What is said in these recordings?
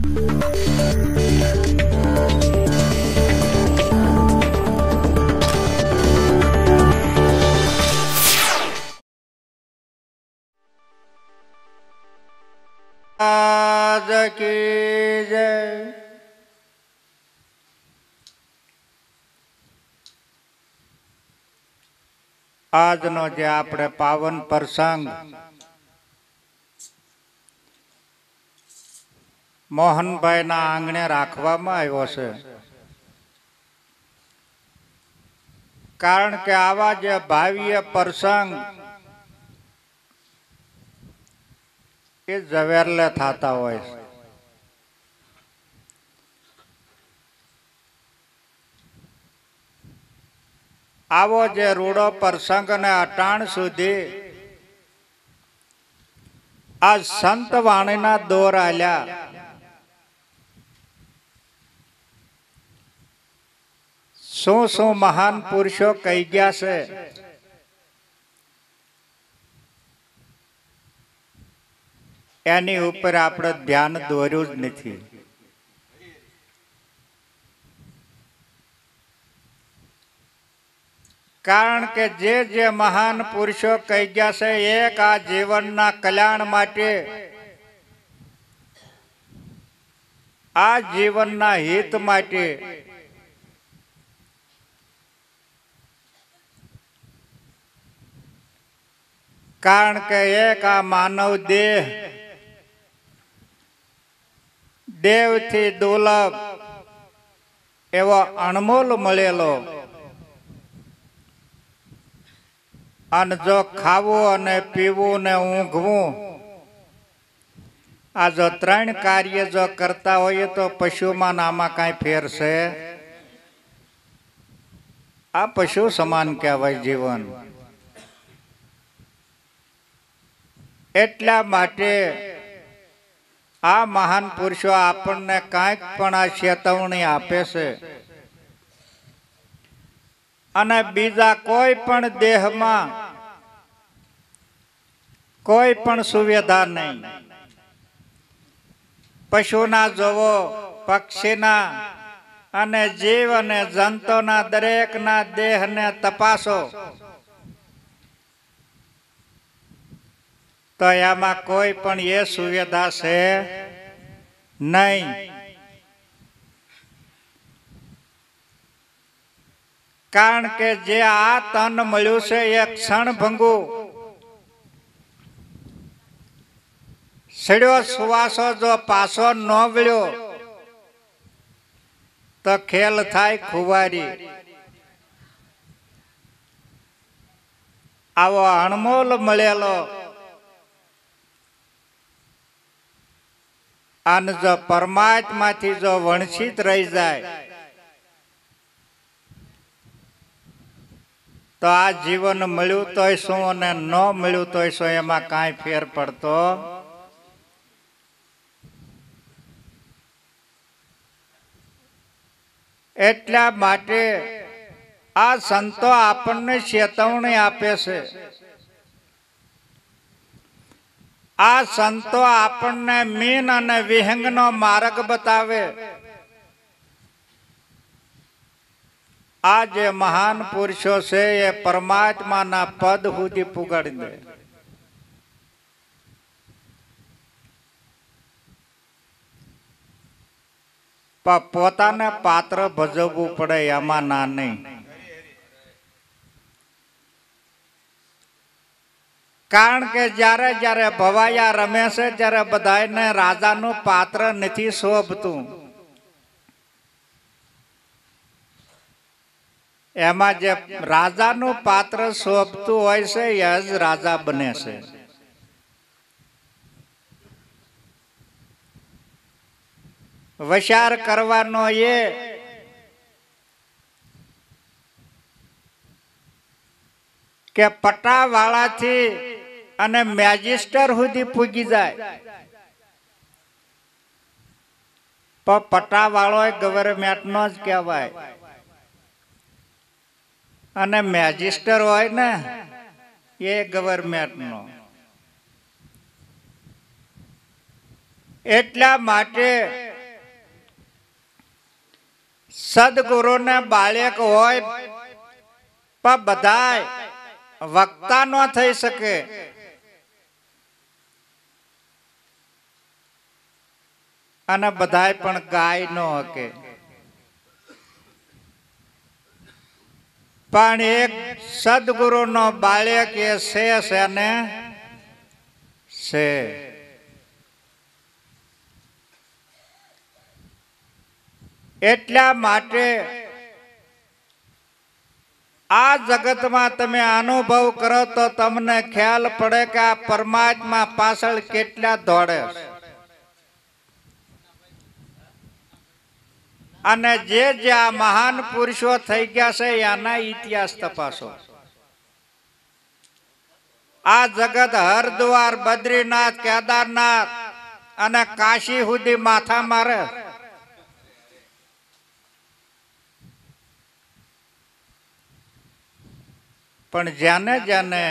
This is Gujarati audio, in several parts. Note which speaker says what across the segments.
Speaker 1: आज की जय। આજનો જે આપણે પાવન પ્રસંગ મોહનભાઈના આંગણે રાખવામાં આવ્યો છે, કારણ કે આવા જે ભાવ્ય પ્રસંગ એ ઝવેરલે થતા હોય છે. આવો જે રૂડો પ્રસંગ ને અટાણ સુધી આ સંત વાણીના દોર આલ્યા. શું શું મહાન પુરુષો કહી ગયા છે, એની ઉપર આપણે ધ્યાન દોર્યું જ નથી. કારણ કે જે મહાન પુરુષો કહી ગયા છે, એક આ જીવનના કલ્યાણ માટે, આ જીવનના હિત માટે કારણ કે એક આ માનવ દેહ દેવથી દુર્લભ એવો અણમોલ મળેલો, અને જો ખાવું અને પીવું ને ઊંઘવું આ જો ત્રણ કાર્ય જો કરતા હોઈએ તો પશુમાં આમાં કાંઈ ફેર છે? આ પશુ સમાન કહેવાય જીવન. એટલા માટે આ મહાન પુરુષો આપણને કાંઈક પણ આ ચેતવણી આપે છે, અને બીજા કોઈ પણ દેહમાં કોઈ પણ સુવિધા નહીં. પશુના જોવો, પક્ષીના અને જીવ અને જંતુના દરેકના દેહને તપાસો તો એમાં કોઈ પણ એ સુવિધા છે નહીં. કારણ કે જે આ તન મળ્યું છે એ ક્ષણભંગુ સડ્યો સુવાસો જો પાછો ન વળ્યો તો ખેલ થાય ખુવારી. આવો અણમોલ મળેલો અને જો પરમાત્માથી જો વંચિત રહી જાય તો આ જીવન મળ્યું તોય શું અને ન મળ્યું તોય શું, એમાં કાંઈ ફેર પડતો. એટલા માટે આ સંતો આપણને ચેતવણી આપે છે. આ સંતો આપણને મીન અને વિહંગનો માર્ગ બતાવે. આ જે મહાન પુરુષો છે એ પરમાત્માના પદ સુધી પુગાડી દે. પોતાને પાત્ર ભજવવું પડે એમાં ના નહીં. કારણ કે જ્યારે જ્યારે ભવાયા રમે છે ત્યારે બધાને રાજાનું પાત્ર નથી શોભતું. એમાં જે રાજાનું પાત્ર શોભતું હોય છે એ જ રાજા બને છે. વશાર કરવાનો એ કે પટાવાળાથી અને મેજિસ્ટર સુધી પૂગી જાય. પણ પટાવાળો ગવર્મેન્ટ નો જ કહેવાય, અને મેજિસ્ટર હોય ને એ ગવર્મેન્ટ નો. એટલા માટે સદગુરુને બાળક હોય પણ બધાય વક્તા ન થઈ શકે. અને બધાય પણ ગાય ન હકે. પણ એક સદગુરુ નો બાળક એ છે ને છે. એટલા માટે આ જગતમાં તમે અનુભવ કરો તો તમને ખ્યાલ પડે કે આ પરમાત્મા પાછળ કેટલા દોડે. અને જે આ મહાન પુરુષો થઈ ગયા છે એના ઇતિહાસ તપાસો. આ જગત હરદ્વાર, બદ્રીનાથ, કેદારનાથ અને કાશી સુધી માથા મારે. પણ જ્યાને જ્યાને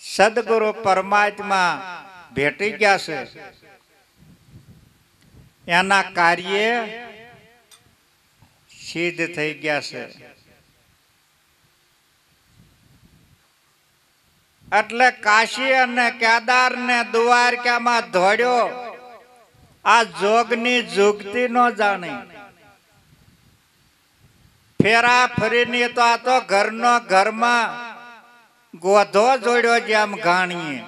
Speaker 1: સદગુરુ પરમાત્મા ભેટી ગયા છે એના કાર્ય સિદ્ધ થઈ ગયા છે. એટલે કાશી અને કેદાર ને દ્વારકામાં દોડ્યો આ જોગની જુગતી નો જાણી. ફેરા ફરીને તો આ તો ઘરનો ઘરમાં ગોધો જોડ્યો જેમ ઘાણીએ.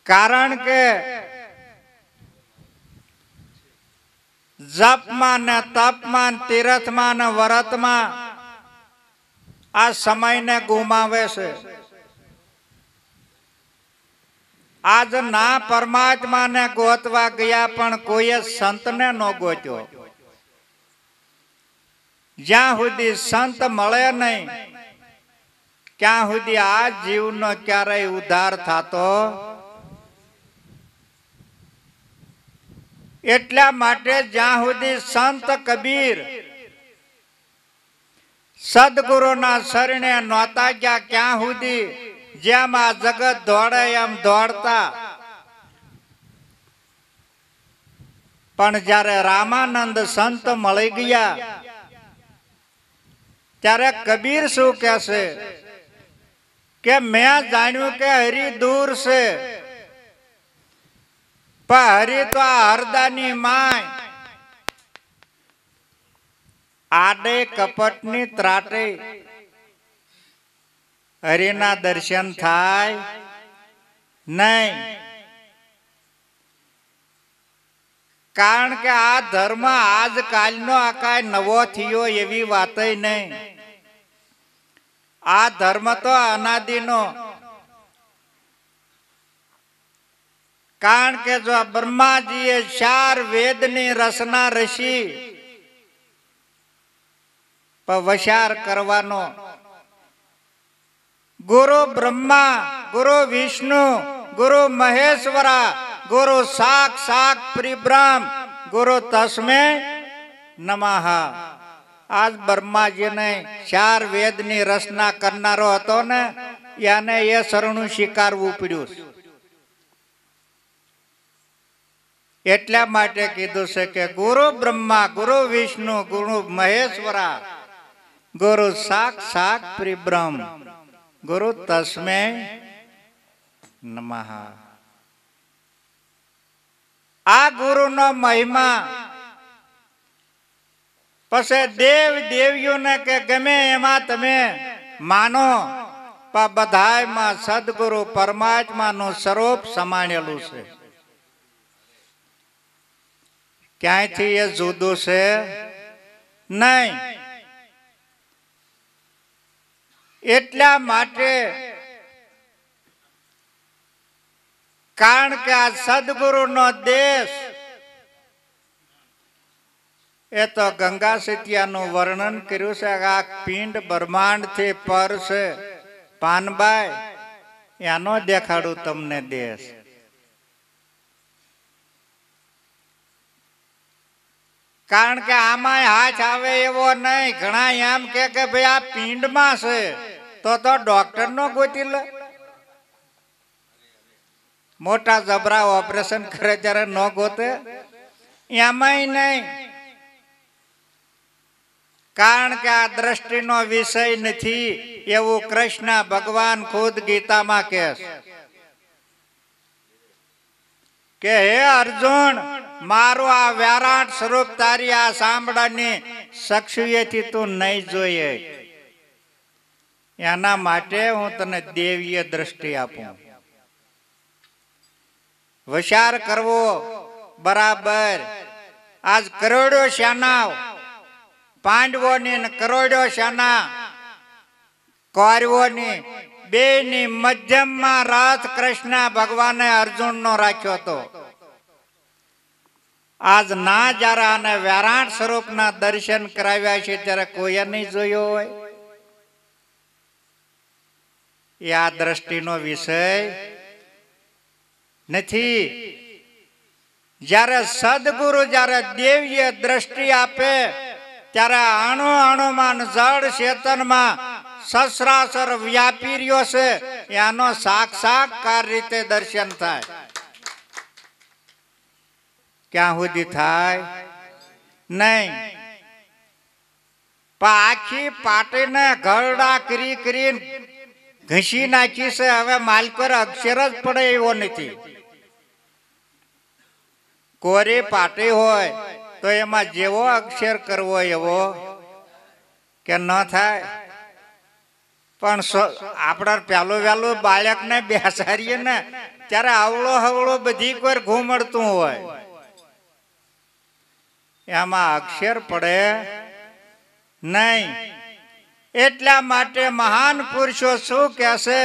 Speaker 1: કારણ કે જપમાં ને તપમાં, તીર્થમાં ને વ્રતમાં આ સમયને ગુમાવે છે. આજ ના પરમાત્માને ગોતવા ગયા પણ કોઈ સંતને ન ગોત્યો. જ્યાં સુધી સંત મળે નહીં ત્યાં સુધી આ જીવનો ક્યારેય ઉદ્ધાર થતો. એટલા માટે જ્યાં સુધી સંત કબીર સદગુરુના શરણે નહોતા ગયા ક્યાં સુધી જેમ આ જગત દોડે એમ દોડતા. પણ જ્યારે રામાનંદ સંત મળી ગયા ત્યારે કબીર શું કહેશે કે મેં જાણ્યું કે હરિ દૂર છે પણ હરિ તો આ હરદાની માય. આડે કપટની ત્રાટે હરિના દર્શન થાય નહીં. કારણ કે આ ધર્મ આજકાલનો આ કાંઈ નવો થયો એવી વાત નહીં. આ ધર્મ તો અનાદિનો. કારણ કે જો બ્રહ્માજીએ 4 વેદની રચના રચી પણ વસાર કરવાનો ગુરુ બ્રહ્મા, ગુરુ વિષ્ણુ, ગુરુ મહેશ્વરા, ગુરુ સાક્ષાત પરિબ્રહ્મ, ગુરુ તસ્મે નમઃ. આજ બ્રહ્માજીને 4 વેદની રચના કરનારો હતો ને એને એ શરણું સ્વીકારવું પડ્યું. એટલા માટે કીધું છે કે ગુરુ બ્રહ્મા, ગુરુ વિષ્ણુ, ગુરુ મહેશ્વરા, ગુરુ સાક્ષાત પરિબ્રહ્મ, ગુરુ તસ્મે નમઃ. આ ગુરુનો મહિમા પછી દેવ દેવીઓને કે ગમે એમાં તમે માનો પણ બધાયમાં સદગુરુ પરમાત્માનું સ્વરૂપ સમાયેલું છે. ક્યાંયથી એ જુદું છે નહીં. એટલા માટે કારણ કે આ સદગુરુનો દેશ એ તો ગંગા સતિયાનું વર્ણન કર્યું છે. આ પિંડ બ્રહ્માંડ થી પર છે. પાનબાઈ એનો દેખાડું તમને દેશ. કારણ કે આમાં હાથ આવે એવો નહીં. ઘણા એમ કે ભાઈ આ પિંડમાં છે તો ડોક્ટર નો ગોતી લે. મોટા જબરા ઓપરેશન કરે ત્યારે ન ગોતે એમાંય નહીં, કારણ કે આ દ્રષ્ટિનો વિષય નથી એવું કૃષ્ણ ભગવાન ખુદ ગીતામાં કહે કે હે અર્જુન, મારું આ વ્યારાટ સ્વરૂપ તારી આ સાંભળાની ચક્ષુએથી તું નહીં જોઈએ, એના માટે હું તને દેવીય દ્રષ્ટિ આપું. વિચાર કરવો બરાબર. આજ કરોડો સેના પાંડવોની ને કરોડો સેના કૌરવોની બેની મધ્યમમાં રથ કૃષ્ણ ભગવાને અર્જુનનો રાખ્યો હતો. આજ ના જયારે આને વ્યારાટ સ્વરૂપના દર્શન કરાવ્યા છે ત્યારે કોઈએ નહીં જોયો હોય. એ આ દ્રષ્ટિનો વિષય નથી. જ્યારે સદગુરુ જ્યારે દેવીય દ્રષ્ટિ આપે ત્યારે અણુ અણુમાં જળ ચેતનમાં સસરાસર વ્યાપી રહ્યો છે, એનો સાક્ષાત્કાર રીતે દર્શન થાય. ક્યાં સુધી થાય? નહીં. પણ આખી પાટીને ઘરડા કરી કરીને ઘસી નાખી છે. હવે માલકોર અક્ષર જ પડે એવો નથી. કોરી પાટી હોય તો એમાં જેવો અક્ષર કરવો એવો કે ન થાય. પણ આપણે પેલું વહેલું બાળકને બેસાડીએ ને ત્યારે આવળો હવળો બધી કોઈ ઘૂમડતું હોય, એમાં અક્ષર પડે નહીં. એટલા માટે મહાન પુરુષો શું કહેશે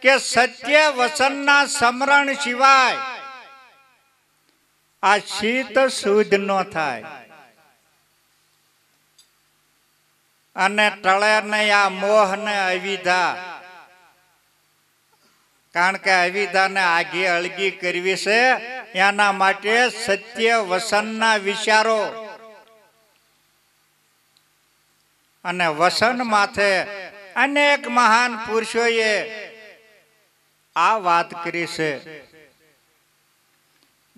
Speaker 1: કે સત્ય વચનના સ્મરણ સિવાય આ શીત શુદ્ધ ન થાય. અને ટળે નહીં આ મોહ ને અવિધા, કારણ કે અવિધાને આઘી અળગી કરવી છે. એના માટે સત્ય વસનના વિચારો અને વસન માથે અનેક મહાન પુરુષોએ આ વાત કરી છે.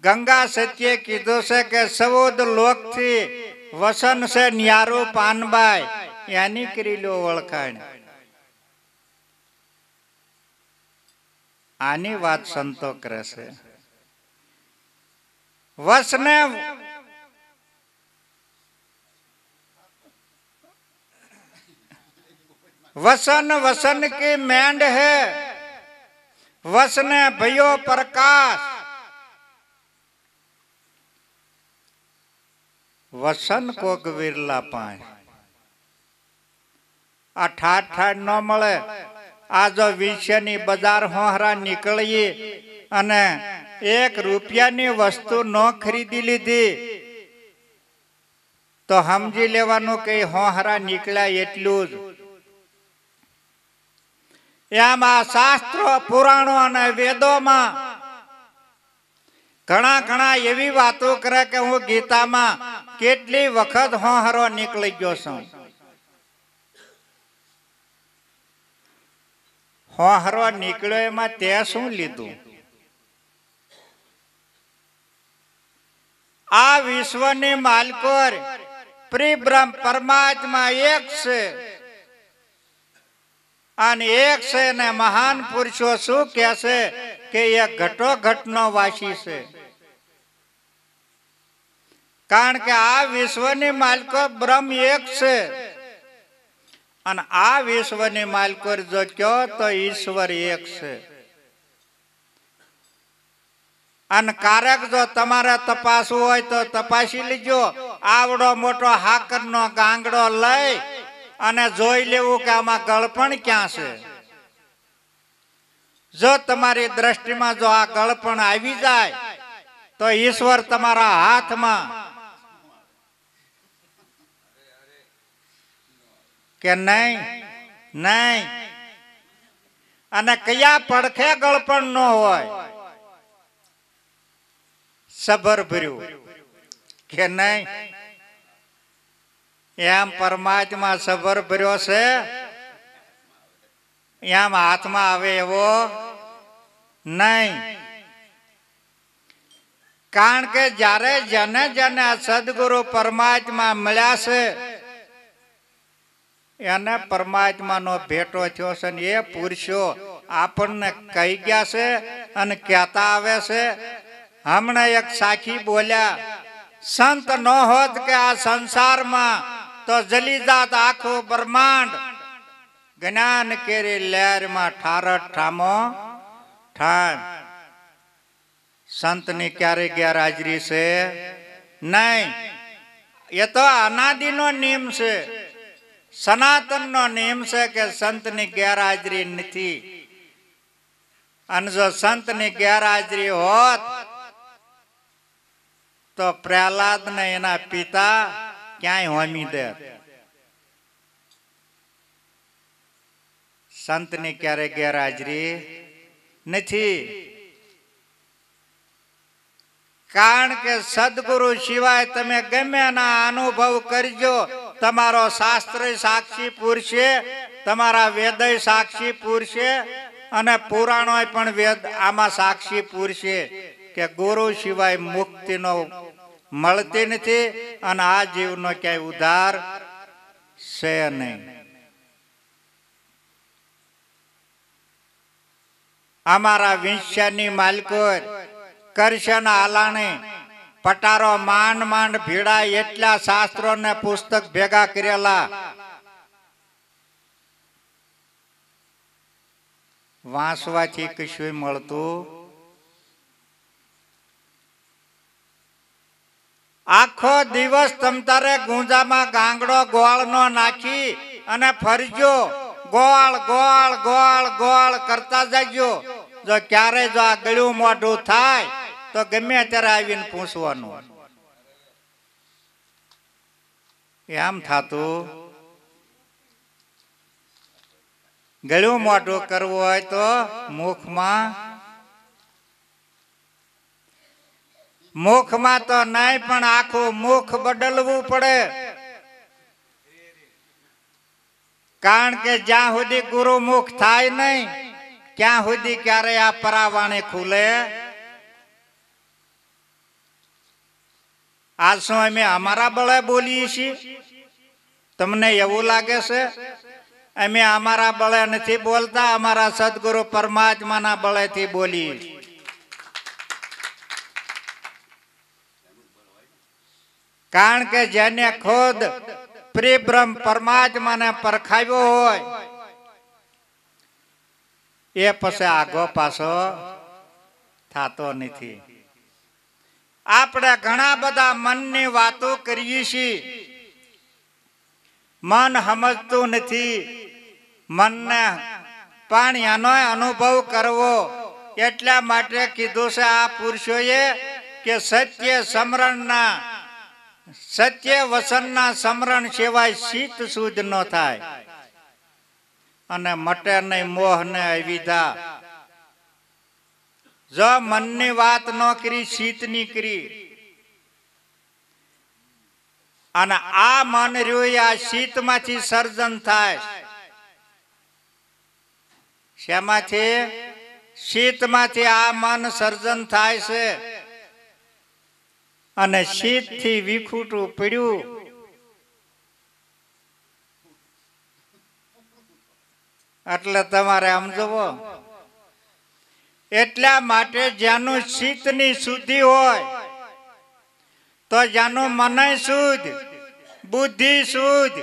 Speaker 1: ગંગા સત્યે કીધું છે કે સૌદ લોકથી વસન છે ન્યારું પાનબાઈ, એની કરી લો ઓળખાણ. આની વાત સંતો કરે છે. વસને वसन वसन की मैंड है, वसने भयो प्रकाश. वसन को विरला पाए आ ठाठ ठाठ न मळे. आ जो विषयनी बजार होहरा निकळीए अने 1 રૂપિયાની વસ્તુ न खरीदी लीधी तो समझी लेवानुं के होहरा निकळ्या एटલું જ. એમાં શાસ્ત્રો પુરાણો અને વેદોમાં ઘણા ઘણા એવી વાતો કરે કે હું ગીતામાં કેટલી વખત હોહરો નીકળી ગયો છું. હોહરો નીકળ્યો એમાં તે શું લીધું? આ વિશ્વની માલકોર પરિબ્રહ્મ પરમાત્મા એક છે અને એક છે ને મહાન પુરુષો શું કહે છે કે એ ઘટો ઘટનો વાસી છે. કારણ કે આ વિશ્વની માલકો બ્રહ્મ એક છે અને આ વિશ્વની માલકો જો કહો તો ઈશ્વર એક છે. અને કારક જો તમારે તપાસવું હોય તો તપાસી લીજો. આવડો મોટો હાકરનો ગાંગડો લઈ અને જોઈ લેવું કે આમાં ગળપણ ક્યાં છે. જો તમારી દ્રષ્ટિમાં જો આ ગળપણ આવી જાય તો ઈશ્વર તમારા હાથમાં કે નહીં? નહીં. અને કયા પડખે ગળપણ ન હોય? સબર ભર્યું કે નહીં? એમ પરમાત્મા સબર ભર્યો છે, એમ હાથમાં આવે એવો નહીં. કારણ કે જ્યારે જેને જેને સદગુરુ પરમાત્મા મળ્યા છે એને પરમાત્માનો ભેટો થયો છે ને એ પુરુષો આપણને કહી ગયા છે અને કહેતા આવે છે. હમણાં એક સાખી બોલ્યા, સંત ન હોત કે આ સંસારમાં તો જલી જાત આખું બ્રહ્માંડ, જ્ઞાન કેરી લહેરમાં ઠારઠ ઠામો ઠાણ. સંતની ક્યારે ગેરહાજરી છે નહીં. એ તો અનાદિનો નિયમ છે, સનાતનનો નિયમ છે કે સંતની ગેરહાજરી નથી. અને જો સંતની ગેરહાજરી હોત તો પ્રહલાદ ને એના પિતા ક્યાંય હોમી દે. સંતની ક્યારે ગેરહાજરી નથી. કારણ કે સદગુરુ સિવાય તમે ગમે એના અનુભવ કરજો, તમારો શાસ્ત્ર સાક્ષી પૂરશે, તમારા વેદય સાક્ષી પૂરશે અને પુરાણો પણ વેદ આમાં સાક્ષી પૂરશે કે ગુરુ સિવાય મુક્તિનો મળતી નથી અને આ જીવનો ક્યાંય ઉદ્ધાર છે નહીં. અમારા વિંશ્યાની માલકોર કરશન આલાણી પટારો માંડ માંડ ભીડા એટલા શાસ્ત્રો ને પુસ્તક ભેગા કરેલા. વાંચવાથી કશું મળતું. આખો દિવસ તમતારે ગુંજામાં ગાંગડો ગોળનો નાખી અને ફરજો, ગોળ ગોળ ગોળ ગોળ કરતા જજો. જો ક્યારે જો આ ગળ્યું મોઢું થાય તો ગમે ત્યારે આવીને પૂછવાનું. એમ થાતું ગળ્યું મોઢું કરવું હોય તો મુખમાં તો નહીં પણ આખું મુખ બદલવું પડે. કારણ કે જ્યાં સુધી ગુરુ મુખ થાય નહીં ત્યાં સુધી ક્યારે આ પરાવાણી ખુલે. આજ શું અમે અમારા બળે બોલીએ છીએ? તમને એવું લાગે છે? અમે અમારા બળે નથી બોલતા, અમારા સદગુરુ પરમાત્માના બળેથી બોલીએ. કારણ કે જેને ખુદ પ્રિબ્રહ્મ પરમાત્માને પરખાવ્યો હોય એ પછી આગો પાછો થતો નથી. આપણે ઘણા બધા મનની વાતો કરીએ છીએ, મન સમજતું નથી. મનને પણ એનો અનુભવ કરવો એટલા માટે કીધું છે આ પુરુષોએ કે સત્ય સમરણના સત્ય વસનના સમરણ સિવાય શીત શુદ્ધ ન થાય અને મટે નહીં મોહ ને અવિધા. જો મનની વાત ન કરી, શીતની કરી અને આ મન રહ્યું આ શીતમાંથી સર્જન થાય. શેમાંથી? શીતમાંથી આ મન સર્જન થાય છે અને શીત થી વિખૂટું પડ્યું એટલે તમારે સમજવો. એટલા માટે જેનું શીતની શુદ્ધિ હોય તો જેનું મનય શુદ્ધ, બુદ્ધિ શુદ્ધ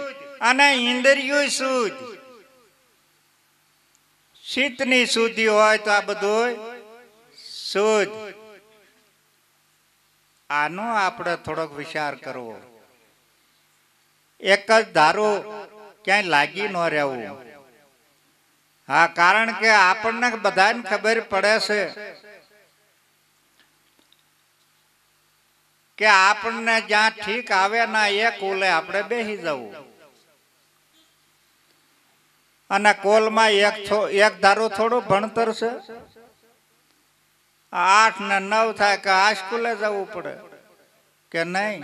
Speaker 1: અને ઇન્દ્રિયો શુદ્ધ. શીતની શુદ્ધિ હોય તો આ બધું શુદ્ધ. આનો આપણે થોડોક વિચાર કરવો. એક જ ધારું ક્યાંય લાગી ન રહેવું. હા, કારણ કે આપણને બધાને ખબર પડે છે કે આપણને જ્યાં ઠીક આવે ના એ કુલે આપણે બેસી જવું અને કોલમાં એક ધારું થોડું ભણતર છે. 8 ને 9 થાય કે આ સ્કૂલે જવું પડે કે નહીં,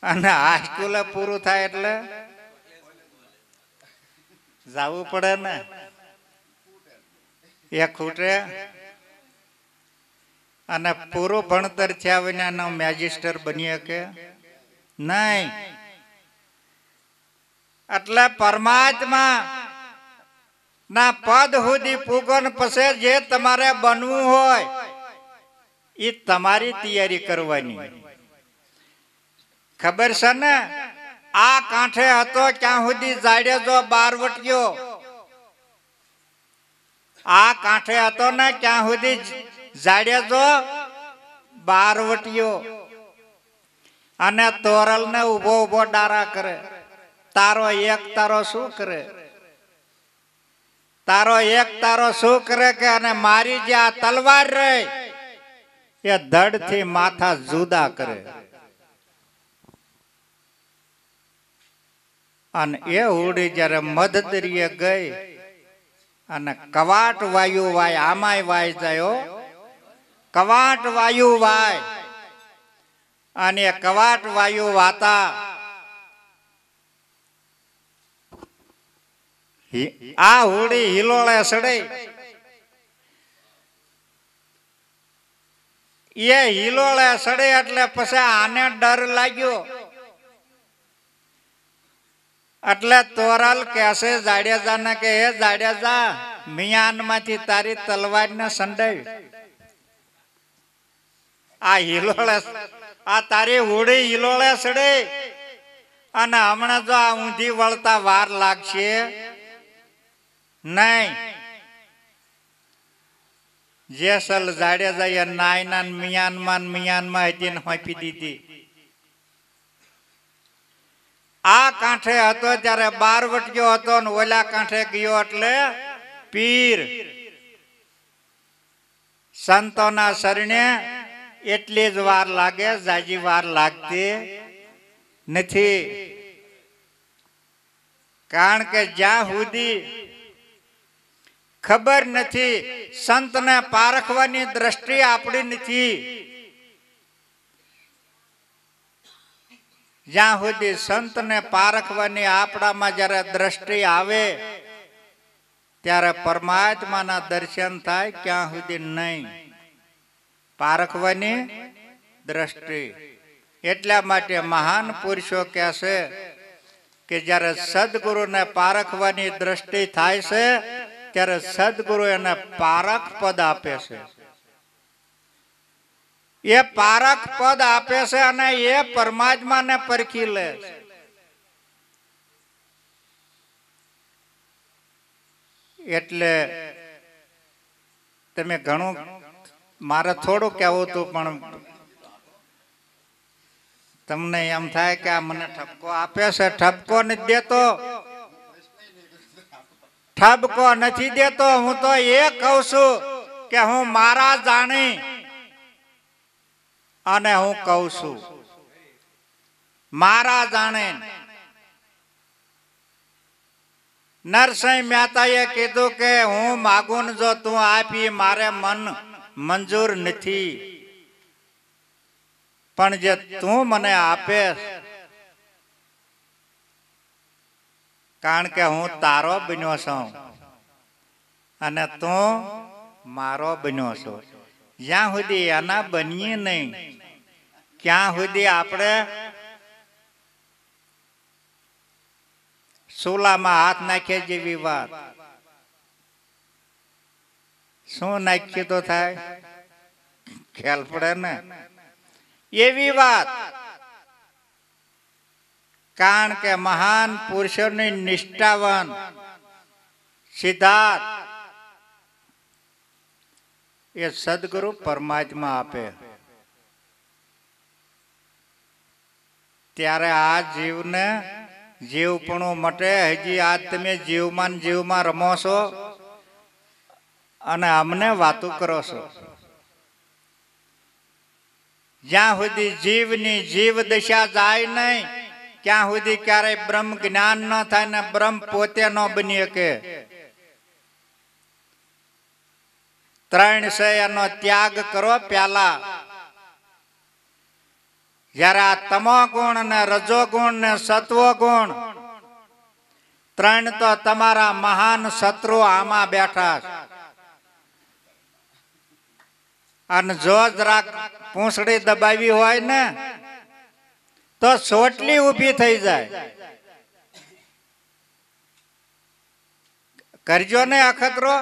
Speaker 1: અને આ સ્કૂલે પૂરું થાય એટલે જવું પડે ને. એ ખૂટે અને પૂરું ભણતર થયા વિના મેજિસ્ટર બની શકે નહીં. એટલે પરમાત્મા ના પદ સુધી પૂગન પછી જે તમારે બનવું હોય એ તમારી તૈયારી કરવાની. ખબર છે ને, આ કાંઠે હતો ક્યાં સુધી જાડેજો બારવટિયો, આ કાંઠે હતો ને ક્યાં સુધી જાડેજો બારવટિયો, અને તોરલ ને ઉભો ઉભો ડારા કરે. તારો એક તારો શું કરે? તારો એક તારો શું કરે કે અને મારી જે આ તલવાર રહી એ ધડ થી માથા જુદા કરે. અને એ ઉડી જયારે મધદરીએ ગઈ અને કવાટ વાયુ વાય, આમાંય વાય જાય, કવાટ વાયુ વાય. અને કવાટ વાયુ વાતા આ હોડી હિલોળે સડે. એ હિલોળે સડે એટલે પછી આને ડર લાગ્યો. એટલે તોરલ કહેશે જાડેજાને કે હે જાડેજા, મિયાન માંથી તારી તલવાર ને સંડાવી. આ હિલોળે, આ તારી હોડી હિલોળે સડે અને હમણાં જો આ ઊંધી વળતા વાર લાગશે નહીં. જેસલ જાડેજા નાયના મિયાનમાં હતી ને હોપી દીધી. આ કાંઠે હતો ત્યારે બારવટિયો હતો ને ઓલા કાંઠે ગયો એટલે પીર. સંતોના શરણે એટલી જ વાર લાગે, જાજી વાર લાગતી નથી. કારણ કે જ્યાં સુધી ખબર નથી, સંતને પારખવાની દ્રષ્ટિ આપણી નથી, જ્યાં સુધી સંતને પારખવાની આપણામાં જયારે દ્રષ્ટિ આવે ત્યારે પરમાત્માના દર્શન થાય. ક્યાં સુધી નહીં, પારખવાની દ્રષ્ટિ. એટલા માટે મહાન પુરુષો કહે છે કે જયારે સદગુરુને પારખવાની દ્રષ્ટિ થાય છે ત્યારે સદગુરુ એને પારખ પદ આપે છે. એ પારખ પદ આપે છે અને એ પરમાત્માને પરખી લે છે. એટલે તમે ઘણું, મારે થોડું કહેવું હતું પણ તમને એમ થાય કે આ મને ઠપકો આપે છે. ઠપકો નથી દેતો, ઠપકો નથી દેતો. હું તો એ કહું છું કે હું મારા જાણી અને હું કહું છું મારા જાણે. નરસિંહ મહેતાએ કીધું કે હું માગું જો તું આપી, મારે મન મંજૂર નથી, પણ જે તું મને આપે, કારણ કે હું તારો બન્યો છું અને તું મારો બન્યો છું. જ્યાં સુધી એના બનીએ નહીં ત્યાં સુધી આપણે સોલામાં હાથ નાખીએ જેવી વાત. શું નાખીએ તો થાય, ખ્યાલ પડે ને, એવી વાત. કારણ કે મહાન પુરુષોની નિષ્ઠાવાન સિદ્ધાર્થ એ સદગુરુ પરમાત્મા આપે. ત્યારે આ જીવને જીવપણું મટે. હજી આજ તમે જીવમાં રમો છો અને અમને વાતો કરો છો. જ્યાં સુધી જીવની જીવ દશા જાય નહીં ત્યાં સુધી ક્યારેય બ્રહ્મ જ્ઞાન ન થાય ને બ્રહ્મ પોતે ન બની શકે. ત્રણ છે એનો ત્યાગ કરો પહેલા. જયારે આ તમો ગુણ ને રજો ગુણ ને સત્વ ગુણ ત્રણ તો તમારા મહાન શત્રુ આમાં બેઠા. અને જો જરાક પૂંછડી દબાવી હોય ને તો સોટલી ઊભી થઈ જાય. કરજો ને અખતરો.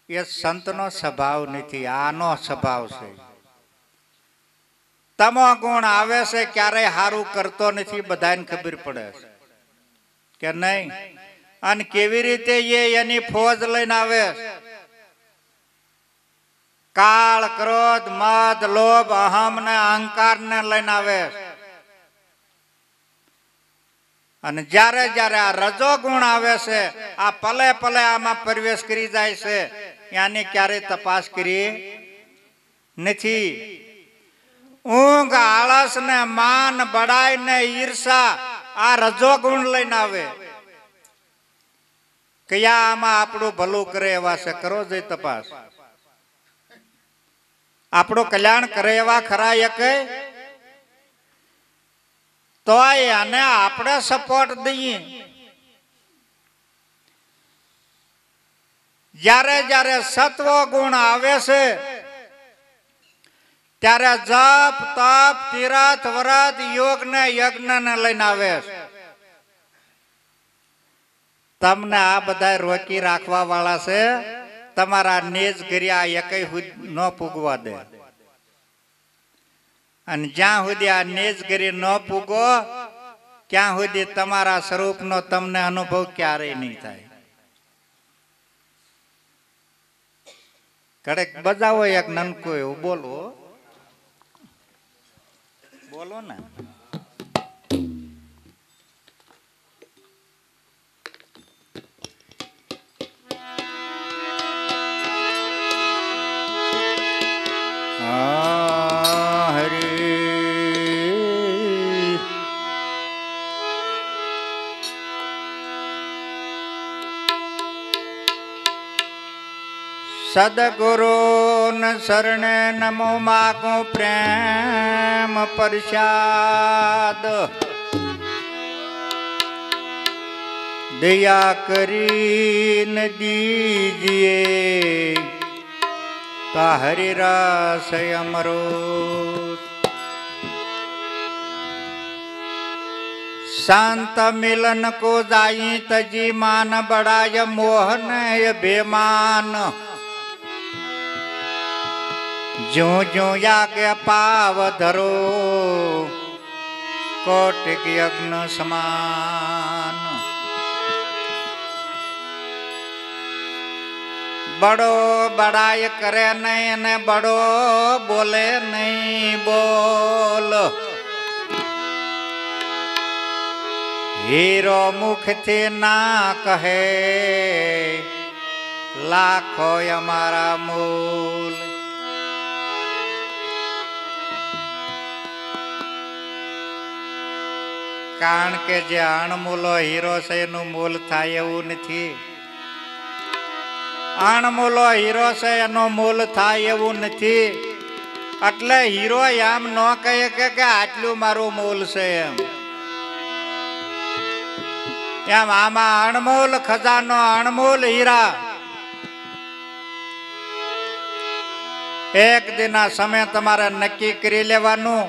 Speaker 1: એ સંતનો સ્વભાવ નથી, આનો સ્વભાવ છે. તમો ગુણ આવે છે ક્યારેય સારું કરતો નથી, બધાને ખબર પડે છે કે નહીં. અને કેવી રીતે એની ફોજ લઈને આવે. કાળ, ક્રોધ, મદ, લોભ, અહમ ને અહંકાર ને લઈને આવે. અને જ્યારે જ્યારે આ રજો ગુણ આવે છે, આ પલે પલે આમાં પ્રવેશ કરી જાય છે, એની ક્યારેય તપાસ કરી નથી. ઊંઘ, આળસ ને માન, બડાઈ ને ઈર્ષા આ રજો ગુણ લઈને આવે. કયા આમાં આપણું ભલું કરે એવા છે, કરો જઈ તપાસ. આપણું કલ્યાણ કરે એવા ખરા એક તો આને આપણે સપોર્ટ દઈએ. જ્યારે જ્યારે સત્વ ગુણ આવે છે ત્યારે જપ, તપ, તીરથ, વ્રત, યોગ ને યજ્ઞ ને લઈને આવે. તમને આ બધા રોકી રાખવા વાળા છે. તમારા નેજ કર્યા એકઈ ન પૂગવા દે. અને જ્યાં સુધી આ નેજ કરી ન પૂગો ત્યાં સુધી તમારા સ્વરૂપનો તમને અનુભવ ક્યારેય નહીં થાય. કડક બજાવો એક નનકું એવું બોલો. બોલો ને. સદગુરુ ન શરણે નમો માગો પ્રેમ પ્રસાદ. દયા કરીને દીજીએ તા હરિ રસ અમૃત. શાંત મિલન को जाई तजी मान बड़ाय मोहन बेमान. जो जो याज्ञ पाव धरो कोटिक यज्ञ समान. बड़ो बड़ाई करे नहीं ने बड़ो बोले नहीं बोल. हीरो मुख थी ना कहे लाखों हमारा मूल. કારણ કે જે અણમૂલો હીરો છે એનું મૂલ થાય એવું નથી. અણમૂલો હીરો છે એનો મૂલ થાય એવું નથી. એટલે હીરો એમ ન કહે કે આટલું મારું મૂલ છે એમ. એમ આમાં અણમૂલ ખજાનો, અણમૂલ હીરા. એક દિના સમય તમારે નક્કી કરી લેવાનું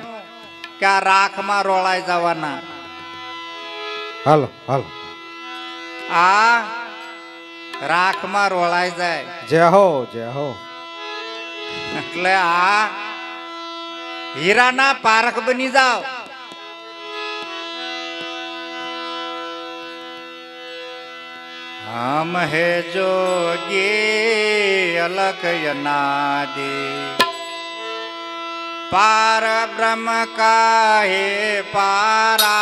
Speaker 1: કે આ રાખમાં રોળાઈ જવાના.
Speaker 2: હાલો હાલો.
Speaker 1: આ રાખમાં રોળાઈ જાય.
Speaker 2: જય હો જય હો.
Speaker 1: એટલે આ હીરાના પારખ બની જાઓ. हम है जोगी अलख अनादि पार ब्रह्म का हे पारा.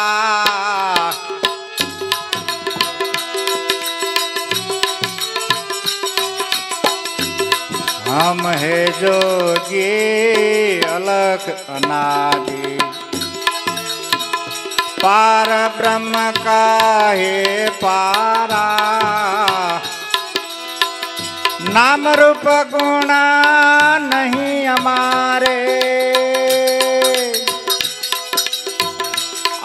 Speaker 1: हम है जोगी अलख अनादि पार ब्रह्म का हे पारा. नाम रूप गुणा नहीं हमारे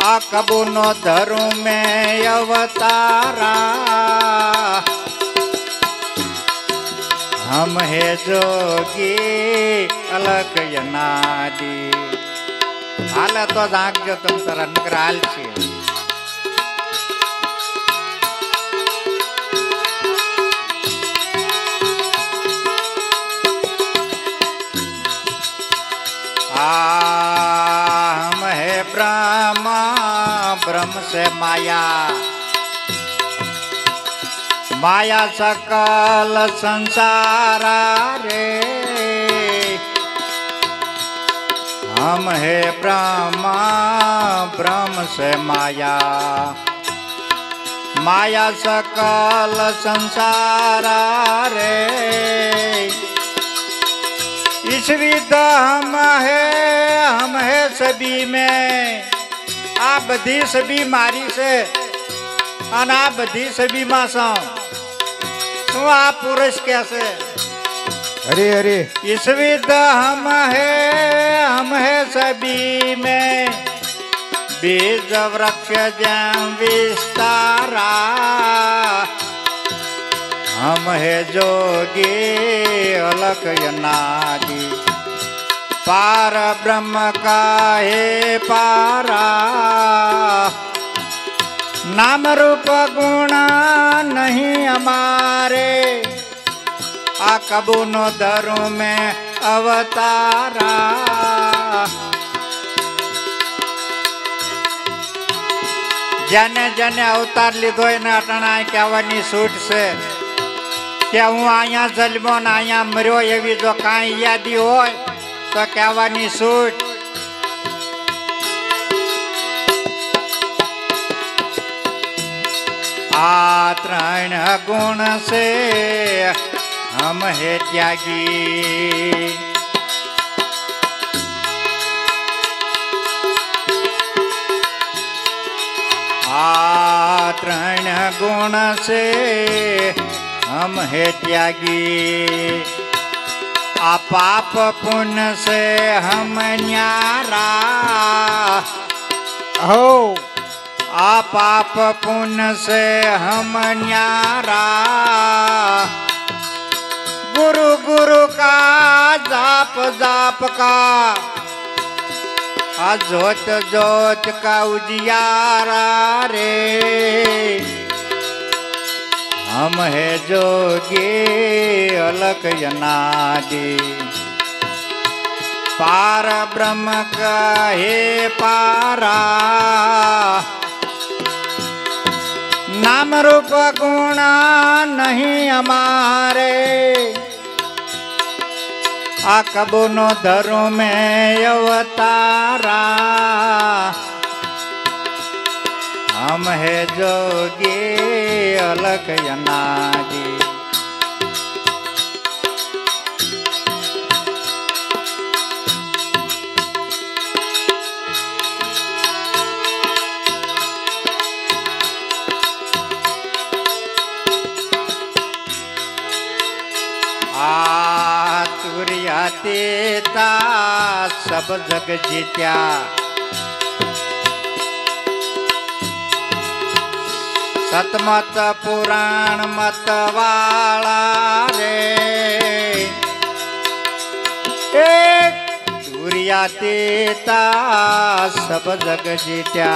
Speaker 1: आ कबू नो धरू में अवतारा. हम हे जोगी अलग यनादी हाल तो जागજો તમ તારા નકર હાલ છે हम है ब्रह्मा ब्रह्म से माया माया सकल संसारा रे हम है ब्रह्मा ब्रह्म से माया माया सकल संसारा रे इस विद हम है सभी में आ बधी सभी मारी से અને આ બધી સભીમાં સૌ શું આ પુરુષ कैसे
Speaker 2: अरे अरे
Speaker 1: इस विद हम है सभी में बीज वृक्ष जम विस्तारा हम है जोगी अलग यनादी पार ब्रह्म का है पारा नाम रूप गुण नहीं हमारे आ कबू नो धरू में अवतारा जने जने अवतार लीधो एने अटाणा कहेवानी छूट से कि हूँ अहींया जन्मो ने अहींया मर्यो एवी जो काई यादी होय तो कहेवानी छूट आ त्रण गुण से हम है त्यागी आ त्रण गुण से हम है त्यागी आ पाप पुण्य से हम न्यारा
Speaker 2: हो
Speaker 1: आ पाप पुण्य से हम न्यारा गुरु गुरु का जाप जाप का आ जोत जोत का उजियारा रे हम है जोगी अलग यनादी पार ब्रह्म का हे पारा नाम रूप गुण नहीं हमारे आ कबू नो धरू में अवतारा हम है जोगी अलग यनादी तेता सब जग जीत्या सतमत पुराण मत वाला रे एक सूर्या तेता सब जग जीत्या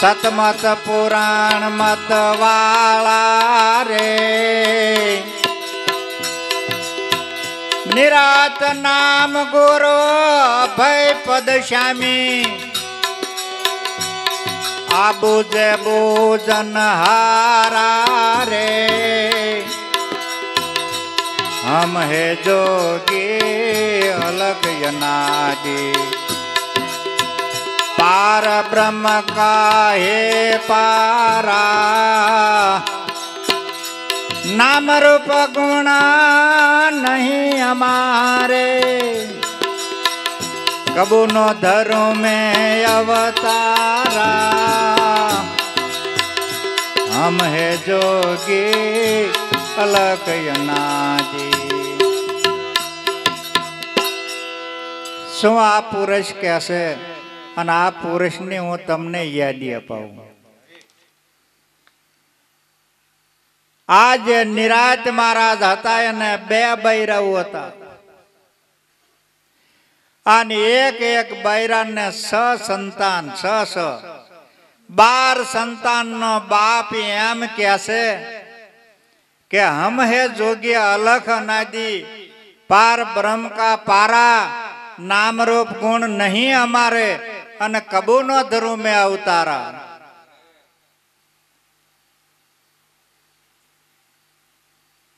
Speaker 1: सतमत पुराण मत वाला रे निरात नाम गुरु भय पद श्यामी आबू जे बोजन हारा रे हम है जोगी अलग यनादी पार ब्रह्म का हे पारा नाम रूप गुण नहीं हमारे कबू नो धरू में अवतारा हम है जोगी अलग यनादी શું આ પુરુષ કહેશે અને આ પુરુષને હું તમને યાદી અપાવું આ જે નિરાત મહારાજ હતા એને 2 બૈરાઓ હતા અને એક બૈરાને 6 સંતાન 12 સંતાનનો બાપ એમ કહેશે કે હમ હે જોगी अलख अनादि पार ब्रह्म का पारा नाम रूप गुण नहीं हमारे अन कबू न धरू में अवतारा।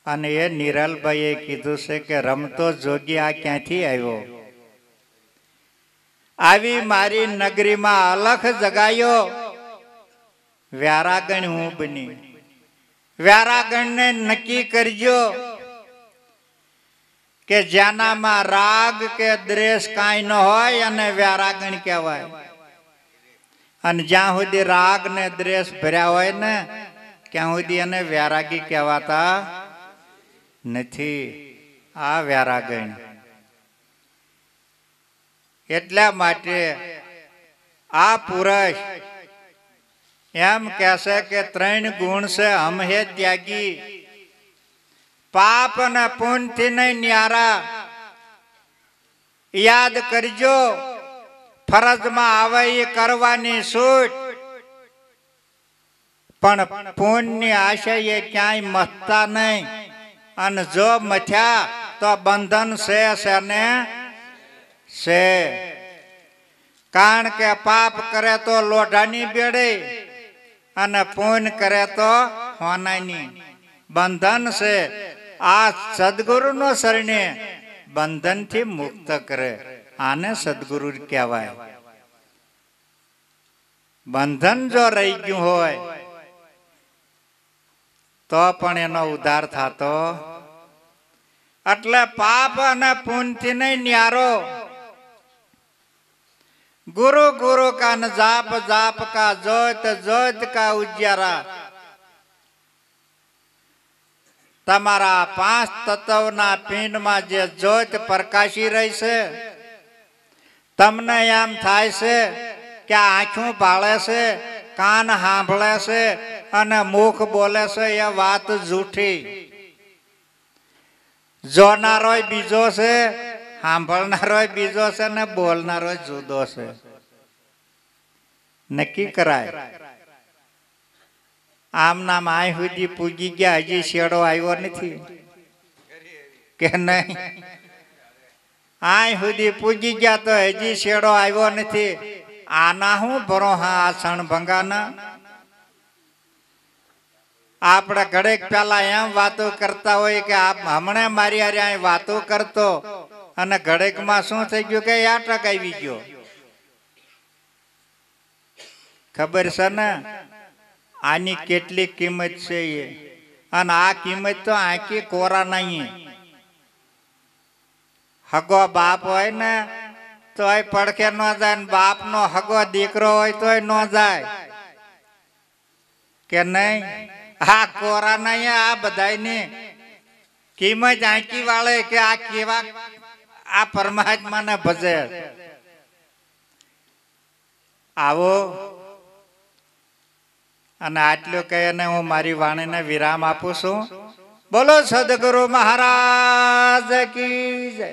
Speaker 1: અને એ નિરાલભાઈએ કીધું છે કે રમતો જોગી આ ક્યાંથી આવ્યો? આવી મારી નગરીમાં અલખ જગાયો, વ્યારાગણ હું બની। વ્યારાગણ ને નક્કી કરજો કે જેનામાં રાગ કે દ્વેષ કાંઈ ન હોય અને વ્યારાગણ કહેવાય। અને જ્યાં સુધી રાગ ને દ્વેષ ભર્યા હોય ને ત્યાં સુધી એને વ્યારાગી કહેવાતા નથી। આ વ્યારાગણ એટલા માટે આ પુરુષ એમ કહેશે કે 3 ગુણ છે હમ હે ત્યાગી, પાપ અને પુણ્ય થી નહીં ન્યારા। યાદ કરજો ફરજમાં આવે એ કરવાની છૂટ, પણ પુણ્યની આશા એ ક્યાંય મથતા નહીં। અને જો મથ્યા તો બંધન છે ને છે। કારણ કે પાપ કરે તો લોઢાની બેડે અને પુણ્ય કરે તો હોનાની બંધન છે। આ સદગુરુ નો શરણે બંધન થી મુક્ત કરે, આને સદગુરુ કહેવાય। બંધન જો રહી ગયું હોય તો પણ એનો ઉદ્ધાર થતો એટલે પાપ અને પુણ્ય થી નહીં ન્યારો। गुरु गुरु का न जाप जाप का जोत जोत का उजियारा। તમારા 5 તત્વના પિંડમાં જે જ્યોત પ્રકાશી રહી છે, તમને એમ થાય છે કે આંખો ભાળે છે, કાન સાંભળે છે અને મુખ બોલે છે, એ વાત જૂઠી। જોનારોય બીજો છે, સાંભળનારો બીજો છે ને બોલનારો જુદો છે। નક્કી કરાય આમ નામ આય સુધી પૂજી ગયા, હજી શેડો આવ્યો નથી કે નહીં? આય સુધી પૂજી ગયા તો હજી શેડો આવ્યો નથી। આના હું ભરો હા આ સણભંગાના? આપણે ઘડીક પેલા એમ વાતો કરતા હોય કે આપ હમણે મારી હારે અહીં વાતો કરતો અને ઘડીકમાં શું થઈ ગયું કે 8 આવી ગયો। ખબર છે ને આની કેટલી કિંમત છે એ? અને આ કિંમત તો આંખી કોરા નહીં। હગો બાપ હોય ને તોય પડખે ન જાય, ને બાપ નો હગો દીકરો હોય તોય ન જાય કે નહીં? આ કોરા નહીં, આ બધાની કિંમત આંકી વાળે કે આ કેવા આ પરમાત્માને ભજે। આવો અને આટલું કહીને હું મારી વાણીને વિરામ આપું છું। બોલો સદગુરુ મહારાજ કી જય।